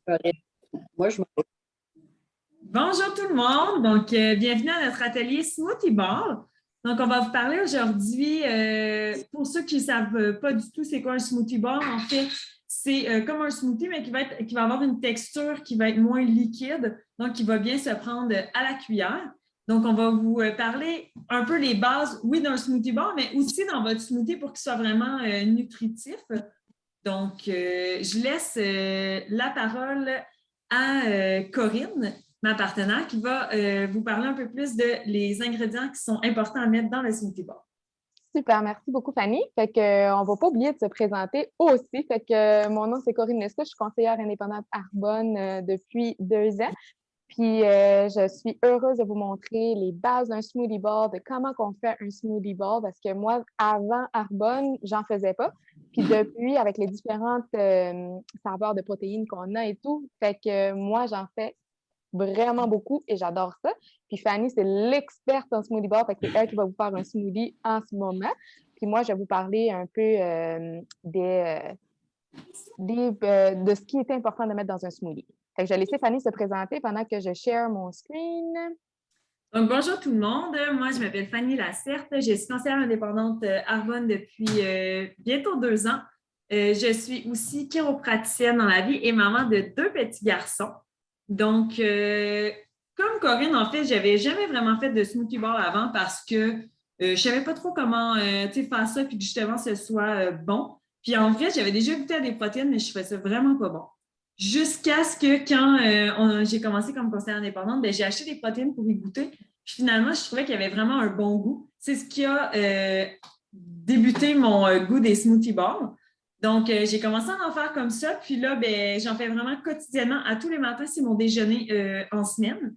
Correct. Moi, je m'en Bonjour tout le monde. Donc, bienvenue à notre atelier Smoothie Bar. Donc, on va vous parler aujourd'hui, pour ceux qui ne savent pas du tout c'est quoi un smoothie bar, en fait, c'est comme un smoothie, mais qui va avoir une texture qui va être moins liquide, donc qui va bien se prendre à la cuillère. Donc, on va vous parler un peu les bases, oui, d'un smoothie bar, mais aussi dans votre smoothie pour qu'il soit vraiment nutritif. Donc, je laisse la parole à Corinne, ma partenaire, qui va vous parler un peu plus de les ingrédients qui sont importants à mettre dans le smoothie bar. Super, merci beaucoup, Fanny. Fait que, on ne va pas oublier de se présenter aussi. Fait que, mon nom, c'est Corinne Lescot. Je suis conseillère indépendante Arbonne depuis 2 ans. Puis, je suis heureuse de vous montrer les bases d'un smoothie bowl, de comment on fait un smoothie bowl, parce que moi, avant Arbonne, j'en faisais pas. Puis depuis, avec les différentes saveurs de protéines qu'on a et tout, fait que moi, j'en fais vraiment beaucoup et j'adore ça. Puis Fanny, c'est l'experte en smoothie bar, fait que c'est elle qui va vous faire un smoothie en ce moment. Puis moi, je vais vous parler un peu de ce qui est important de mettre dans un smoothie. Fait que je vais laisser Fanny se présenter pendant que je share mon screen. Donc, bonjour tout le monde. Moi, je m'appelle Fanny Lacerte. Je suis conseillère indépendante Arbonne depuis bientôt 2 ans. Je suis aussi chiropraticienne dans la vie et maman de 2 petits garçons. Donc, comme Corinne, en fait, j'avais jamais vraiment fait de smoothie bar avant parce que je ne savais pas trop comment faire ça puis que justement ce soit bon. Puis en vrai, j'avais déjà goûté à des protéines, mais je trouvais ça vraiment pas bon. Jusqu'à ce que quand j'ai commencé comme conseillère indépendante, ben, j'ai acheté des protéines pour y goûter. Puis finalement, je trouvais qu'il y avait vraiment un bon goût. C'est ce qui a débuté mon goût des smoothie bars. Donc, j'ai commencé à en faire comme ça. Puis là, ben, j'en fais vraiment quotidiennement. À tous les matins, c'est mon déjeuner en semaine.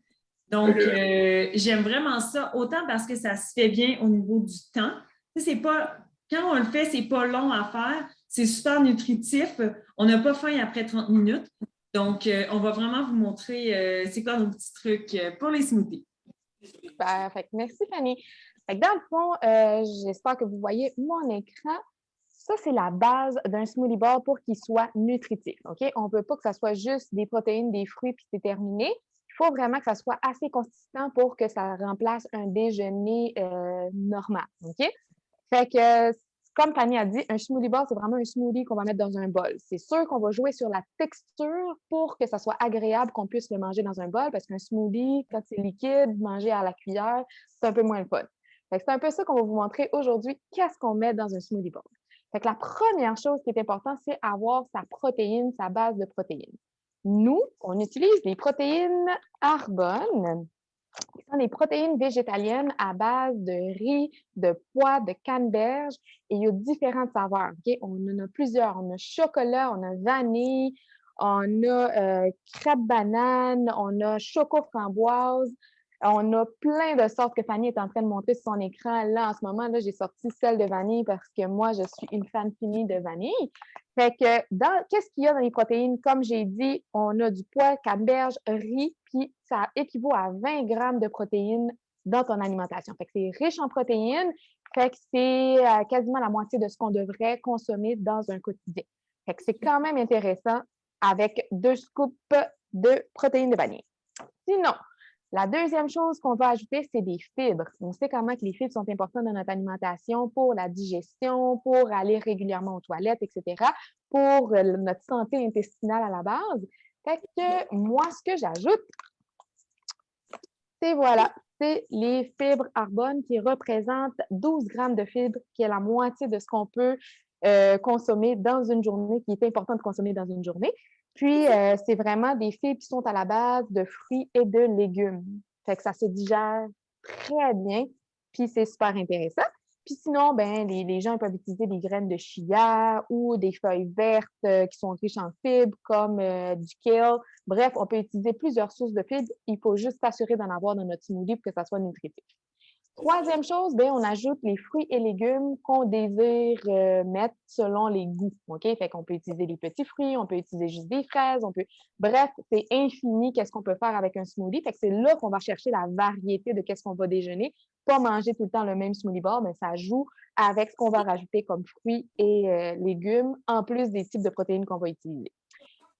Donc, j'aime vraiment ça, autant parce que ça se fait bien au niveau du temps. C'est pas, quand on le fait, c'est pas long à faire. C'est super nutritif. On n'a pas faim après 30 minutes. Donc, on va vraiment vous montrer c'est quoi nos petits trucs pour les smoothies. Super. Fait que merci, Fanny. Fait que dans le fond, j'espère que vous voyez mon écran. Ça, c'est la base d'un smoothie bar pour qu'il soit nutritif. OK? On ne veut pas que ça soit juste des protéines, des fruits, puis c'est terminé. Il faut vraiment que ça soit assez consistant pour que ça remplace un déjeuner normal. OK? Fait que, comme Fanny a dit, un smoothie bar, c'est vraiment un smoothie qu'on va mettre dans un bol. C'est sûr qu'on va jouer sur la texture pour que ça soit agréable, qu'on puisse le manger dans un bol, parce qu'un smoothie, quand c'est liquide, manger à la cuillère, c'est un peu moins le fun. Fait que c'est un peu ça qu'on va vous montrer aujourd'hui, qu'est-ce qu'on met dans un smoothie bowl. Fait que la première chose qui est importante, c'est avoir sa protéine, sa base de protéines. Nous, on utilise les protéines Arbonne, qui sont des protéines végétaliennes à base de riz, de pois, de canneberge, et il y a différentes saveurs. Okay? On en a plusieurs. On a chocolat, on a vanille, on a crêpe banane, on a choco framboise. On a plein de sortes que Fanny est en train de montrer sur son écran. Là, en ce moment, là, j'ai sorti celle de vanille parce que moi, je suis une fan finie de vanille. Fait que, qu'est-ce qu'il y a dans les protéines? Comme j'ai dit, on a du pois, canneberge, riz, puis ça équivaut à 20 grammes de protéines dans ton alimentation. Fait que c'est riche en protéines, fait que c'est quasiment la moitié de ce qu'on devrait consommer dans un quotidien. Fait que c'est quand même intéressant avec 2 scoops de protéines de vanille. Sinon, la deuxième chose qu'on va ajouter, c'est des fibres. On sait comment que les fibres sont importantes dans notre alimentation pour la digestion, pour aller régulièrement aux toilettes, etc., pour notre santé intestinale à la base. Fait que moi, ce que j'ajoute, c'est voilà, c'est les fibres Arbonne qui représentent 12 grammes de fibres, qui est la moitié de ce qu'on peut consommer dans une journée, qui est important de consommer dans une journée. Puis, c'est vraiment des fibres qui sont à la base de fruits et de légumes. Fait que ça se digère très bien, puis c'est super intéressant. Puis sinon, ben, les gens peuvent utiliser des graines de chia ou des feuilles vertes qui sont riches en fibres, comme du kale. Bref, on peut utiliser plusieurs sources de fibres. Il faut juste s'assurer d'en avoir dans notre smoothie pour que ça soit nutritif. Troisième chose, bien, on ajoute les fruits et légumes qu'on désire mettre selon les goûts. OK? Fait qu'on peut utiliser des petits fruits, on peut utiliser juste des fraises, on peut. Bref, c'est infini qu'est-ce qu'on peut faire avec un smoothie. Fait que c'est là qu'on va chercher la variété de qu'est-ce qu'on va déjeuner. Pas manger tout le temps le même smoothie bar, mais ça joue avec ce qu'on va rajouter comme fruits et légumes, en plus des types de protéines qu'on va utiliser.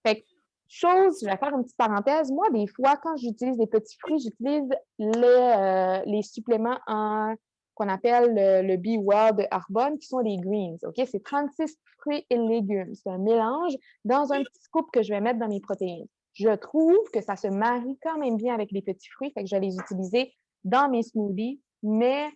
Fait que Chose, je vais faire une petite parenthèse. Moi, des fois, quand j'utilise des petits fruits, j'utilise les suppléments qu'on appelle le Be Well de Arbonne, qui sont les greens. OK? C'est 36 fruits et légumes. C'est un mélange dans un petit scoop que je vais mettre dans mes protéines. Je trouve que ça se marie quand même bien avec les petits fruits, fait que je vais les utiliser dans mes smoothies, mais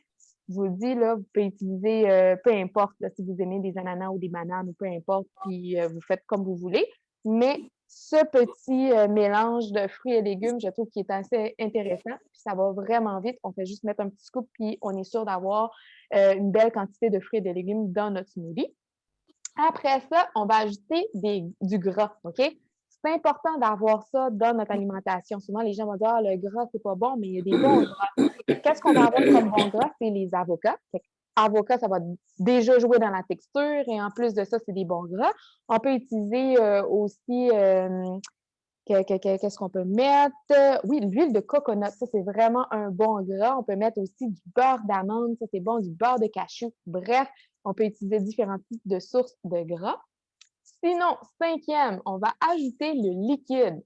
je vous le dis, là, vous pouvez utiliser peu importe là, si vous aimez des ananas ou des bananes ou peu importe, puis vous faites comme vous voulez. Mais ce petit mélange de fruits et légumes, je trouve qu'il est assez intéressant. Puis ça va vraiment vite. On fait juste mettre un petit scoop, puis on est sûr d'avoir une belle quantité de fruits et de légumes dans notre smoothie. Après ça, on va ajouter du gras, OK? C'est important d'avoir ça dans notre alimentation. Souvent, les gens vont dire, ah, le gras, c'est pas bon, mais il y a des bons gras. Qu'est-ce qu'on va avoir comme bon gras? C'est les avocats. Avocats, ça va déjà jouer dans la texture et en plus de ça, c'est des bons gras. On peut utiliser aussi, qu'est-ce qu'on peut mettre? Oui, l'huile de coconut, ça, c'est vraiment un bon gras. On peut mettre aussi du beurre d'amande, ça, c'est bon, du beurre de cachou. Bref, on peut utiliser différents types de sources de gras. Sinon, 5e, on va ajouter le liquide.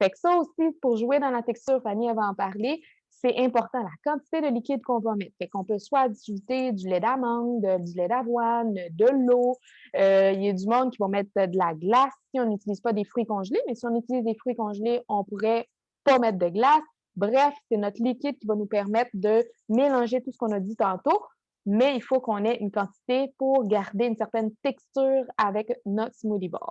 Fait que ça aussi, pour jouer dans la texture, Fanny, elle va en parler, c'est important, la quantité de liquide qu'on va mettre. Fait qu'on peut soit ajouter du lait d'amande, du lait d'avoine, de l'eau. Il y a du monde qui va mettre de la glace si on n'utilise pas des fruits congelés, mais si on utilise des fruits congelés, on pourrait pas mettre de glace. Bref, c'est notre liquide qui va nous permettre de mélanger tout ce qu'on a dit tantôt, mais il faut qu'on ait une quantité pour garder une certaine texture avec notre smoothie bowl.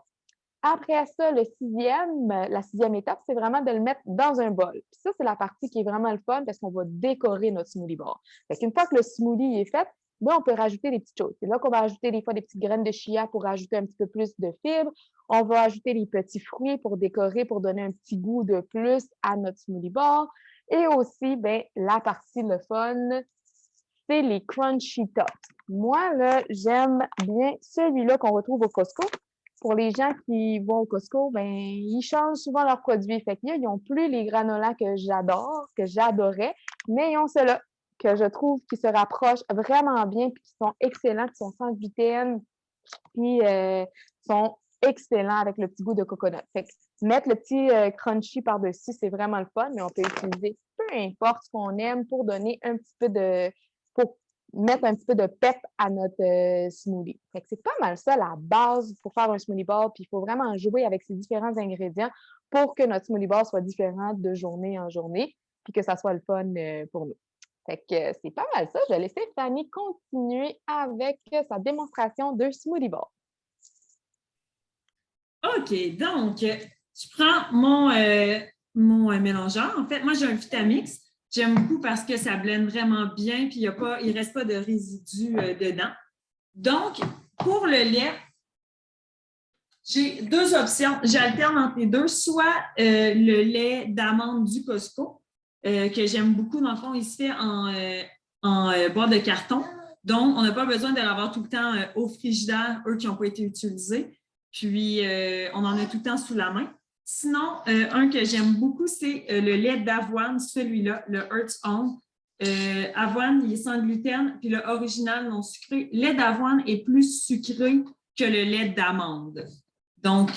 Après ça, la 6e étape, c'est vraiment de le mettre dans un bol. Puis ça, c'est la partie qui est vraiment le fun parce qu'on va décorer notre smoothie bowl. Fait qu'une fois que le smoothie est fait, on peut rajouter des petites choses. C'est là qu'on va ajouter des fois des petites graines de chia pour rajouter un petit peu plus de fibres. On va ajouter des petits fruits pour décorer, pour donner un petit goût de plus à notre smoothie bowl. Et aussi, la partie le fun, c'est les crunchy tops. Moi, là, j'aime bien celui-là qu'on retrouve au Costco. Pour les gens qui vont au Costco, ils changent souvent leurs produits. Fait qu'ils n'ont plus les granolas que j'adore, que j'adorais, mais ils ont ceux-là que je trouve qui se rapprochent vraiment bien, puis qui sont excellents, qui sont sans gluten, puis sont excellents avec le petit goût de coconut. Fait que mettre le petit crunchy par-dessus, c'est vraiment le fun, mais on peut utiliser peu importe ce qu'on aime pour donner un petit peu pour mettre un petit peu de pep à notre smoothie. Fait que c'est pas mal ça, la base pour faire un smoothie bowl, puis il faut vraiment jouer avec ces différents ingrédients pour que notre smoothie bowl soit différent de journée en journée, puis que ça soit le fun pour nous. Fait que c'est pas mal ça. Je vais laisser Fanny continuer avec sa démonstration de smoothie bowl. OK, donc, je prends mon mélangeur. En fait, moi, j'ai un Vitamix. J'aime beaucoup parce que ça blende vraiment bien, puis il ne reste pas de résidus dedans. Donc, pour le lait, j'ai deux options. J'alterne entre les deux, soit le lait d'amande du Costco, que j'aime beaucoup. Dans le fond, il se fait en boîte de carton. Donc, on n'a pas besoin de l'avoir tout le temps au frigidaire, eux qui n'ont pas été utilisés. Puis, on en a tout le temps sous la main. Sinon, un que j'aime beaucoup, c'est le lait d'avoine, celui-là, le Earth's Own. Avoine, il est sans gluten, puis le original non sucré. Le lait d'avoine est plus sucré que le lait d'amande. Donc,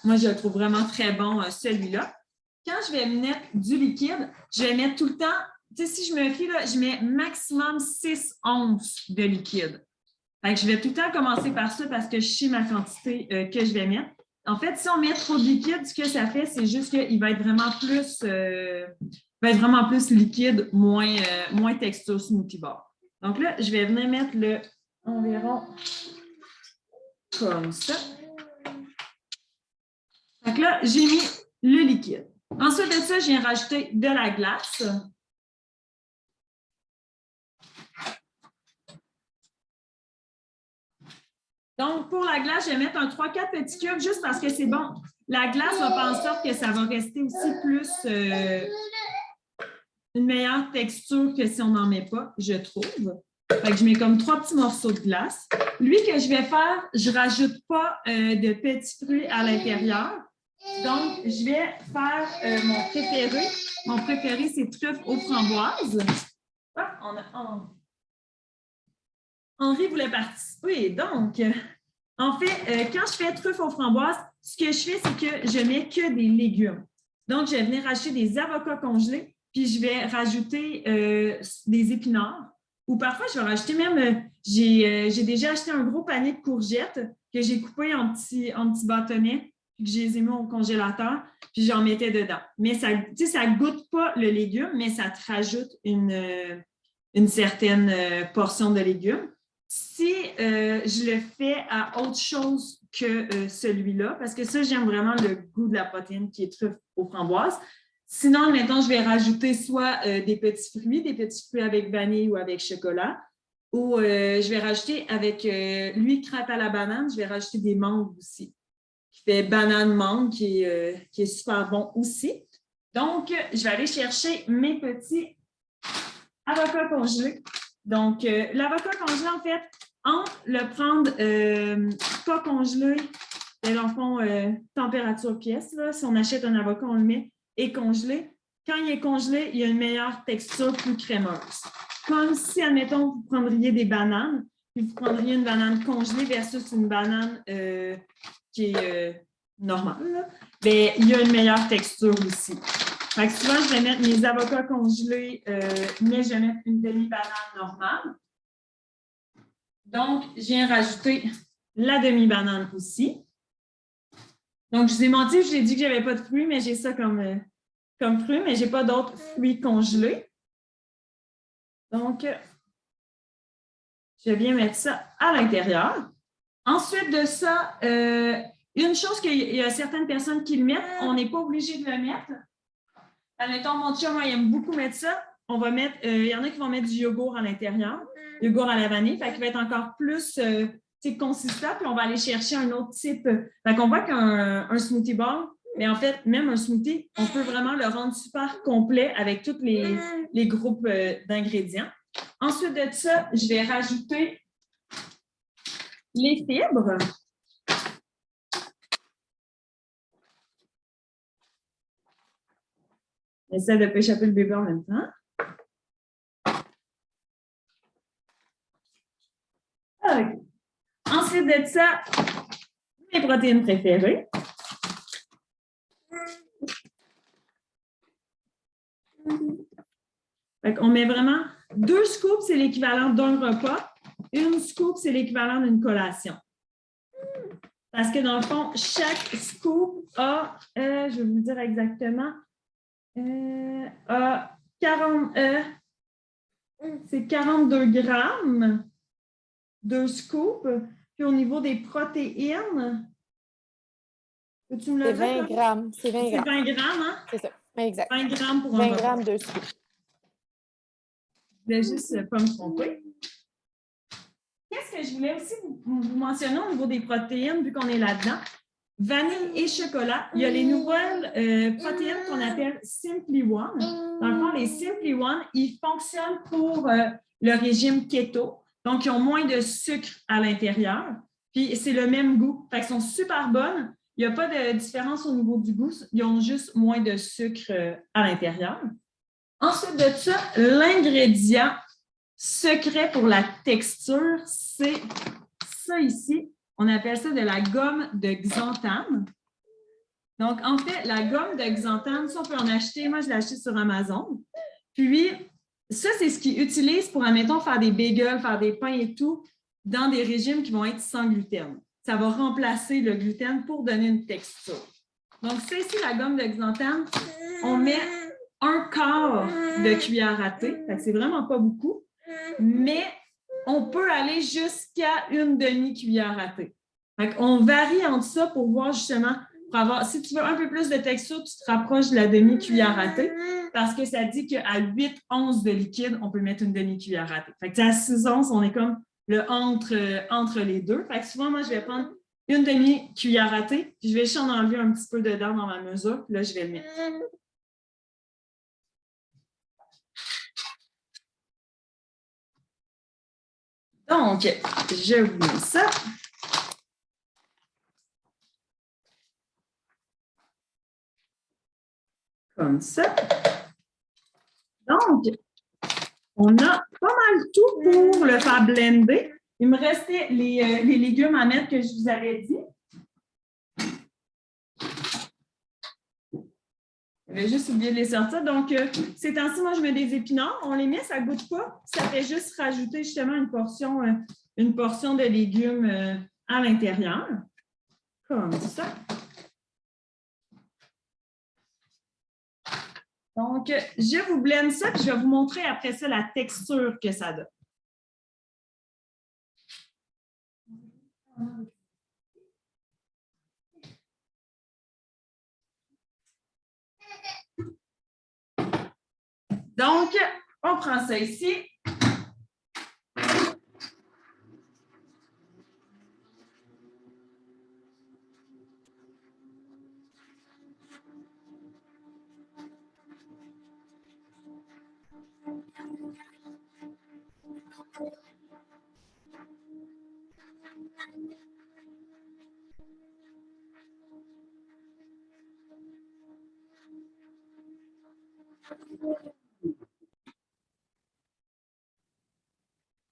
moi, je le trouve vraiment très bon, celui-là. Quand je vais mettre du liquide, je vais mettre tout le temps, tu sais, si je me fie, là, je mets maximum 6 onces de liquide. Fait que je vais tout le temps commencer par ça parce que je sais ma quantité que je vais mettre. En fait, si on met trop de liquide, ce que ça fait, c'est juste qu'il va être vraiment plus liquide, moins texture smoothie bar. Donc là, je vais venir mettre le environ comme ça. Donc là, j'ai mis le liquide. Ensuite de ça, je viens rajouter de la glace. Donc, pour la glace, je vais mettre un 3-4 petits cubes juste parce que c'est bon. La glace va faire en sorte que ça va rester aussi plus une meilleure texture que si on n'en met pas, je trouve. Fait que je mets comme 3 petits morceaux de glace. Lui, que je vais faire, je ne rajoute pas de petits fruits à l'intérieur. Donc, je vais faire mon préféré. Mon préféré, c'est truffe aux framboises. Ah, Henri voulait participer. Donc, en fait, quand je fais truffe aux framboises, ce que je fais, c'est que je mets que des légumes. Donc, je vais venir acheter des avocats congelés, puis je vais rajouter des épinards. Ou parfois, je vais rajouter même, j'ai déjà acheté un gros panier de courgettes que j'ai coupé en petits bâtonnets, puis que je les ai mis au congélateur, puis j'en mettais dedans. Mais ça ne goûte pas le légume, mais ça te rajoute une certaine portion de légumes. Si je le fais à autre chose que celui-là, parce que ça, j'aime vraiment le goût de la protéine qui est truffe aux framboises. Sinon, maintenant, je vais rajouter soit des petits fruits avec vanille ou avec chocolat, ou je vais rajouter avec l'huile crate à la banane, je vais rajouter des mangues aussi, qui fait banane-mangue, qui est super bon aussi. Donc, je vais aller chercher mes petits avocats congelés. Donc, l'avocat congelé, en fait, entre le prendre pas congelé, et dans le fond, température pièce, là, si on achète un avocat, on le met, et congelé. Quand il est congelé, il y a une meilleure texture, plus crémeuse. Comme si, admettons, vous prendriez des bananes, puis vous prendriez une banane congelée versus une banane qui est normale, bien, il y a une meilleure texture aussi. Fait que souvent, je vais mettre mes avocats congelés, mais je vais mettre une demi-banane normale. Donc, je viens rajouter la demi-banane aussi. Donc, je vous ai menti, je vous ai dit que je n'avais pas de fruits, mais j'ai ça comme fruits, mais je n'ai pas d'autres fruits congelés. Donc, je viens mettre ça à l'intérieur. Ensuite de ça, une chose qu'il y a certaines personnes qui le mettent, on n'est pas obligé de le mettre. Admettons, mon chum, moi, il aime beaucoup mettre ça. On va mettre, il y en a qui vont mettre du yogourt à l'intérieur, yogourt à la vanille, fait qu'il va être encore plus consistant, puis on va aller chercher un autre type. Fait qu'on voit qu'un smoothie bar, mais en fait, même un smoothie, on peut vraiment le rendre super complet avec tous les groupes d'ingrédients. Ensuite de ça, je vais rajouter les fibres. J'essaie de ne pas échapper le bébé en même temps. Okay. Ensuite de ça, mes protéines préférées. On met vraiment 2 scoops, c'est l'équivalent d'un repas. 1 scoop, c'est l'équivalent d'une collation. Parce que dans le fond, chaque scoop a, je vais vous le dire exactement, a 42 grammes, 2 scoops. Puis au niveau des protéines, peux-tu me le dire? C'est 20 grammes. C'est 20 grammes. C'est 20 grammes, hein? C'est ça, exact. 20 grammes pour 20 un repas. grammes, 2 scoops. Je voulais juste pas me tromper. Qu'est-ce que je voulais aussi vous mentionner au niveau des protéines, vu qu'on est là-dedans? Vanille et chocolat. Il y a les nouvelles protéines qu'on appelle Simply One. Dans le fond, les Simply One, ils fonctionnent pour le régime keto. Donc, ils ont moins de sucre à l'intérieur. Puis, c'est le même goût. Fait qu'ils sont super bonnes. Il n'y a pas de différence au niveau du goût. Ils ont juste moins de sucre à l'intérieur. Ensuite de ça, l'ingrédient secret pour la texture, c'est ça ici. On appelle ça de la gomme de xanthane. Donc, en fait, la gomme de xanthane, ça, on peut en acheter. Moi, je l'ai acheté sur Amazon. Puis, ça, c'est ce qu'ils utilisent pour, admettons, faire des bagels, faire des pains et tout, dans des régimes qui vont être sans gluten. Ça va remplacer le gluten pour donner une texture. Donc, c'est ici la gomme de xanthane. On met 1/4 de cuillère à thé. C'est vraiment pas beaucoup. Mais on peut aller jusqu'à 1/2 cuillère à thé. On varie entre ça pour voir justement, pour avoir, si tu veux un peu plus de texture, tu te rapproches de la demi-cuillère à thé parce que ça dit qu'à 8 onces de liquide, on peut mettre une demi-cuillère à thé. À 6 onces, on est comme le entre les deux. Souvent, moi, je vais prendre une demi-cuillère à thé, puis je vais juste en enlever un petit peu dedans dans ma mesure, puis là, je vais le mettre. Donc, je vous mets ça. Comme ça. Donc, on a pas mal tout pour le faire blender. Il me restait les légumes à mettre que je vous avais dit. J'avais juste oublié de les sortir. Donc, ces temps-ci, moi, je mets des épinards. On les met, ça ne goûte pas. Ça fait juste rajouter justement une portion de légumes à l'intérieur. Comme ça. Donc, je vous blende ça, puis je vais vous montrer après ça la texture que ça donne. Donc, on prend ça ici.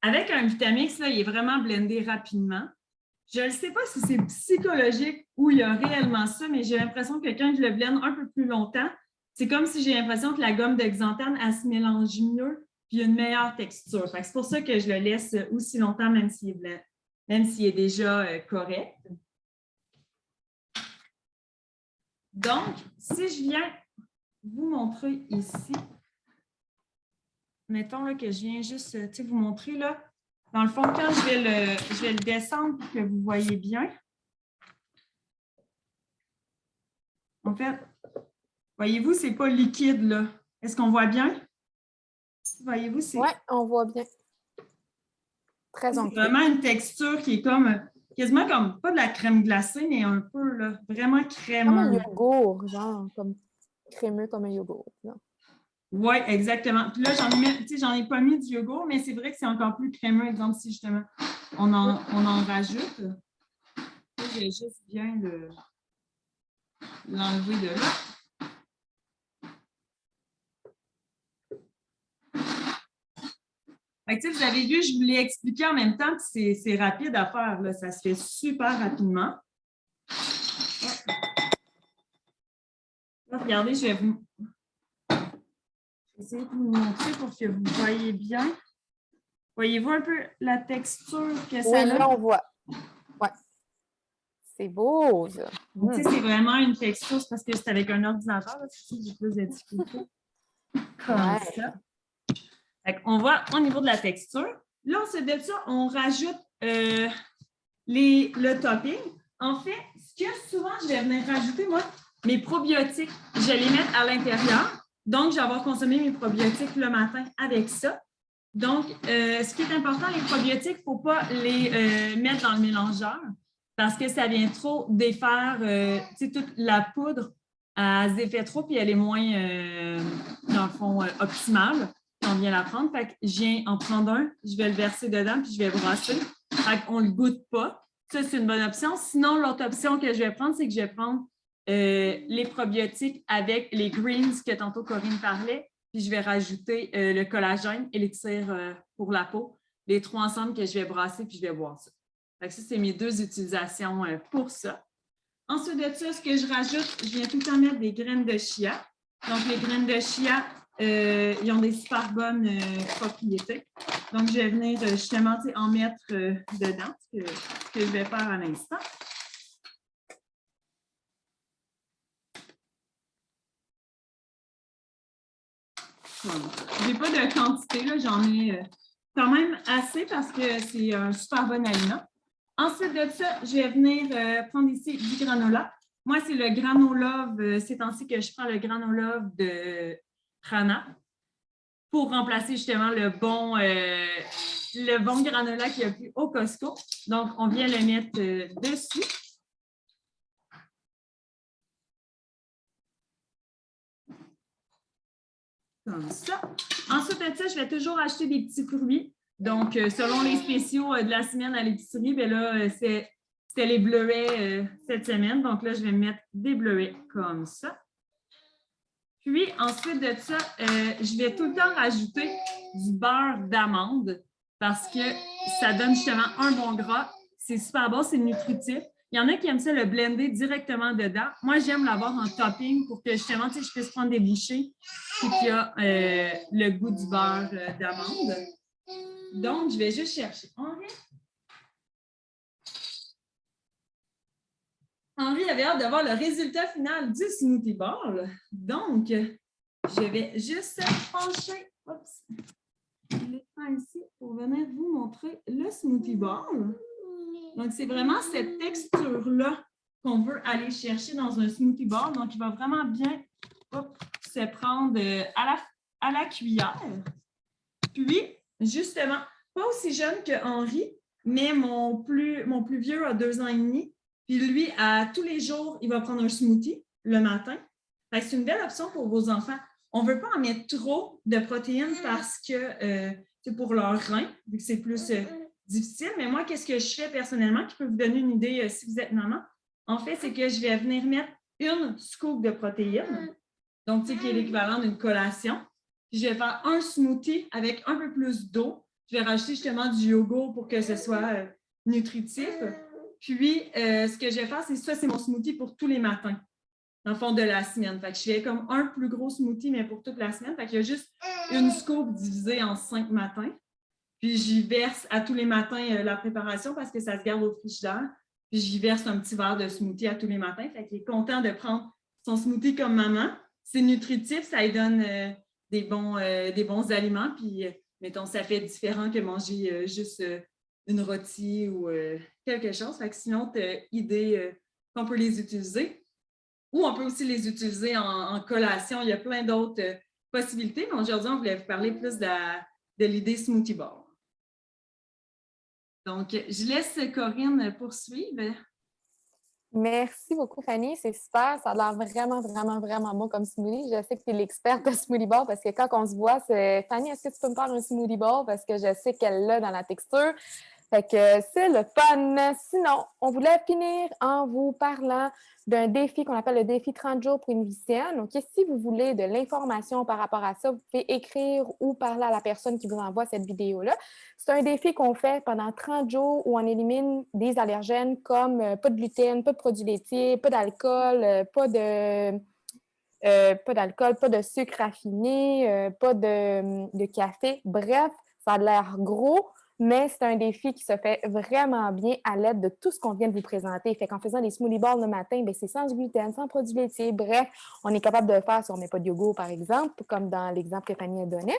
Avec un Vitamix, là, il est vraiment blendé rapidement. Je ne sais pas si c'est psychologique ou il y a réellement ça, mais j'ai l'impression que quand je le blende un peu plus longtemps, c'est comme si j'ai l'impression que la gomme de xanthane, elle se mélange mieux puis il y a une meilleure texture. C'est pour ça que je le laisse aussi longtemps, même s'il est blanc, même s'il est déjà correct. Donc, si je viens vous montrer ici, mettons là, que je viens juste vous montrer, là, dans le fond, quand je vais le descendre pour que vous voyez bien. En fait, voyez-vous, ce n'est pas liquide, là. Est-ce qu'on voit bien? Voyez-vous, c'est... Oui, on voit bien. Très C'est onctueux. vraiment une texture qui est comme, quasiment comme, pas de la crème glacée, mais un peu, là, vraiment crémeux. Comme un yogourt, genre, comme crémeux comme un yogourt. Oui, exactement. Puis là, j'en ai pas mis du yogourt, mais c'est vrai que c'est encore plus crémeux. Exemple, si justement, on en rajoute. Là, je vais juste bien l'enlever de là. Fait que, vous avez vu, je vous l'ai expliqué en même temps, puis c'est rapide à faire. Là. Ça se fait super rapidement. Là, regardez, je vais essayer de vous montrer pour que vous voyez bien. Voyez-vous un peu la texture que ça a? Oui, là, on voit. Oui. C'est beau, ça. C'est vraiment une texture, c'est parce que c'est avec un ordinateur, là, c'est ça que j'ai plus de difficulté. Comme ça. On voit au niveau de la texture. Là, ensuite de ça, on rajoute le topping. En fait, ce que souvent, je vais venir rajouter, moi, mes probiotiques, je vais les mettre à l'intérieur. Donc, je vais avoir consommé mes probiotiques le matin avec ça. Donc, ce qui est important, les probiotiques, il ne faut pas les mettre dans le mélangeur parce que ça vient trop défaire toute la poudre. Elle se défait trop puis elle est moins, dans le fond, optimale. On vient la prendre. Fait que je viens en prendre un, je vais le verser dedans puis je vais brasser. Fait qu'on ne le goûte pas. Ça, c'est une bonne option. Sinon, l'autre option que je vais prendre, c'est que je vais prendre les probiotiques avec les greens que tantôt Corinne parlait. Puis je vais rajouter le collagène, élixir pour la peau. Les trois ensemble que je vais brasser puis je vais boire ça. Fait que ça, c'est mes deux utilisations pour ça. Ensuite de ça, ce que je rajoute, je viens tout le temps mettre des graines de chia. Donc, les graines de chia, ils ont des super bonnes propriétés. Donc, je vais venir justement en mettre dedans, ce que je vais faire à l'instant. Je n'ai pas de quantité, j'en ai quand même assez parce que c'est un super bon aliment. Ensuite de ça, je vais venir prendre ici du granola. Moi, c'est le Granolove, c'est ainsi que je prends le Granolove de Prana pour remplacer justement le bon granola qu'il y a plus au Costco. Donc, on vient le mettre dessus. Comme ça. Ensuite de ça, je vais toujours acheter des petits fruits. Donc, selon les spéciaux de la semaine à l'épicerie, bien là, c'était les bleuets cette semaine. Donc là, je vais mettre des bleuets comme ça. Puis, ensuite de ça, je vais tout le temps rajouter du beurre d'amande parce que ça donne justement un bon gras. C'est super bon, c'est nutritif. Il y en a qui aiment ça le blender directement dedans. Moi, j'aime l'avoir en topping pour que justement, tu sais, je puisse prendre des bouchées et qu'il y a le goût du beurre d'amande. Donc, je vais juste chercher Henri. Henri avait hâte d'avoir le résultat final du smoothie bowl. Donc, je vais juste pencher l'écran ici pour venir vous montrer le smoothie bowl. Donc, c'est vraiment cette texture-là qu'on veut aller chercher dans un smoothie bowl. Donc, il va vraiment bien se prendre à la cuillère. Puis, justement, pas aussi jeune que Henri, mais mon plus vieux a 2 ans et demi. Puis lui, tous les jours, il va prendre un smoothie le matin. C'est une belle option pour vos enfants. On ne veut pas en mettre trop de protéines parce que c'est pour leurs reins, vu que c'est plus difficile. Mais moi, qu'est-ce que je fais personnellement qui peut vous donner une idée si vous êtes maman? En fait, c'est que je vais venir mettre une scoop de protéines, donc qui est l'équivalent d'une collation. Puis je vais faire un smoothie avec un peu plus d'eau. Je vais rajouter justement du yogourt pour que ce soit nutritif. Puis, ce que je vais faire, c'est mon smoothie pour tous les matins, dans le fond de la semaine. Fait que je fais comme un plus gros smoothie, mais pour toute la semaine. Fait qu'il y a juste une scoop divisée en 5 matins. Puis, j'y verse à tous les matins la préparation parce que ça se garde au frigidaire. Puis, j'y verse un petit verre de smoothie à tous les matins. Fait qu'il est content de prendre son smoothie comme maman. C'est nutritif, ça lui donne des bons aliments. Puis, mettons, ça fait différent que manger juste une rôtie ou quelque chose. Fait que sinon, tu as idée qu'on peut les utiliser. Ou on peut aussi les utiliser en collation. Il y a plein d'autres possibilités. Mais aujourd'hui, on voulait vous parler plus de l'idée smoothie bowl. Donc, je laisse Corinne poursuivre. Merci beaucoup, Fanny. C'est super. Ça a l'air vraiment, vraiment, vraiment bon comme smoothie. Je sais que tu es l'experte de smoothie bowl parce que quand on se voit, c'est Fanny, est-ce que tu peux me faire un smoothie bowl? Parce que je sais qu'elle l'a dans la texture. Fait que c'est le fun. Sinon, on voulait finir en vous parlant d'un défi qu'on appelle le défi 30 jours pour une vie saine. Donc, si vous voulez de l'information par rapport à ça, vous pouvez écrire ou parler à la personne qui vous envoie cette vidéo-là. C'est un défi qu'on fait pendant 30 jours où on élimine des allergènes comme pas de gluten, pas de produits laitiers, pas d'alcool, pas de sucre raffiné, pas de café. Bref, ça a l'air gros, mais c'est un défi qui se fait vraiment bien à l'aide de tout ce qu'on vient de vous présenter. Fait qu'en faisant des smoothie bowls le matin, c'est sans gluten, sans produits laitiers. Bref, on est capable de le faire si on ne met pas de yogourt, par exemple, comme dans l'exemple que Fanny a donné.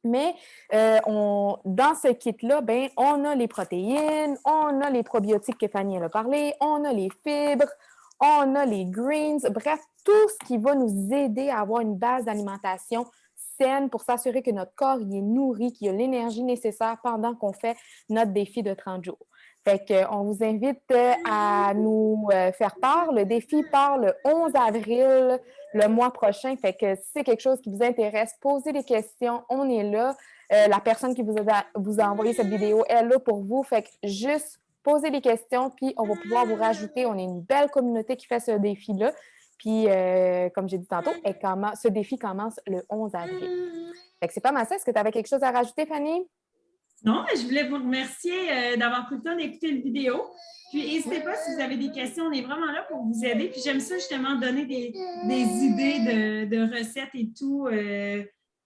Mais dans ce kit-là, on a les protéines, on a les probiotiques que Fanny a parlé, on a les fibres, on a les greens, bref, tout ce qui va nous aider à avoir une base d'alimentation saine pour s'assurer que notre corps il est nourri, qu'il y a l'énergie nécessaire pendant qu'on fait notre défi de 30 jours. Fait qu'on vous invite à nous faire part. Le défi part le 11 avril, le mois prochain. Fait que si c'est quelque chose qui vous intéresse, posez des questions. On est là. La personne qui vous a envoyé cette vidéo est là pour vous. Fait que juste posez des questions, puis on va pouvoir vous rajouter. On est une belle communauté qui fait ce défi-là. Puis, comme j'ai dit tantôt, ce défi commence le 11 avril. Fait que c'est pas mal ça. Est-ce que tu avais quelque chose à rajouter, Fanny? Non, je voulais vous remercier d'avoir pris le temps d'écouter la vidéo. Puis, n'hésitez pas si vous avez des questions, on est vraiment là pour vous aider. Puis, j'aime ça justement donner des idées de recettes et tout.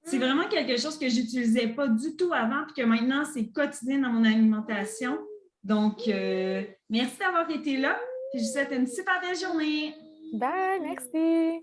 C'est vraiment quelque chose que je n'utilisais pas du tout avant, puis que maintenant, c'est quotidien dans mon alimentation. Donc, merci d'avoir été là. Puis, je vous souhaite une super belle journée. Bye, merci.